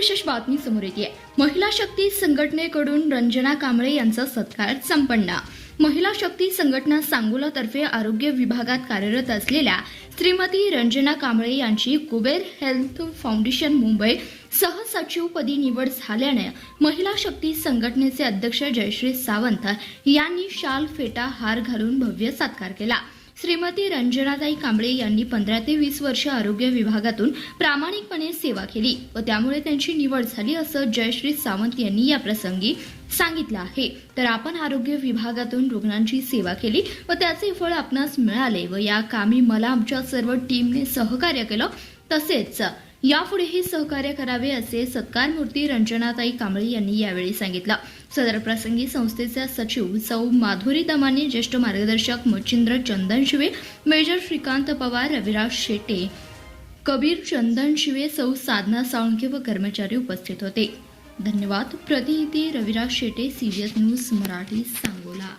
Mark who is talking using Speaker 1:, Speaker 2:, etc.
Speaker 1: विशेष बातमी समोर येते। महिला शक्ती संघटनेकडून रंजना कांबळे यांचा सत्कार संपन्न। महिला शक्ती संघटना सांगोलातर्फे आरोग्य विभागात कार्यरत असलेल्या श्रीमती रंजना कांबळे यांची कुबेर हेल्थ फाउंडेशन मुंबई सहसचिवपदी निवड झाल्याने महिला शक्ती संघटनेचे अध्यक्ष जयश्री सावंत यांनी शाल फेटा हार घालून भव्य सत्कार केला। श्रीमती रंजनाताई कांबळे यांनी 15 ते 20 वर्ष आरोग्य विभागातून प्रामाणिकपणे सेवा केली व त्यामुळे त्यांची निवड झाली असं जयश्री सावंत यांनी या प्रसंगी सांगितलं आहे। तर आपण आरोग्य विभागातून रुग्णांची सेवा केली व त्याचे फळ आपणास मिळाले व या कामी मला आमच्या सर्व टीमने सहकार्य केलं, तसेच यापुढेही सहकार्य करावे असे सत्कारमूर्ती रंजनाताई कांबळे यांनी यावेळी सांगितलं। सदर प्रसंगी संस्थेच्या सचिव सौ माधुरी दमाने, ज्येष्ठ मार्गदर्शक मच्छिंद्र चंदन शिवे, मेजर श्रीकांत पवार, रविराज शेटे, कबीर चंदन शिवे, सौ साधना साळुंखे व कर्मचारी उपस्थित होते। धन्यवाद। प्रतिनिधी रविराज शेटे, CBS न्यूज मराठी, सांगोला।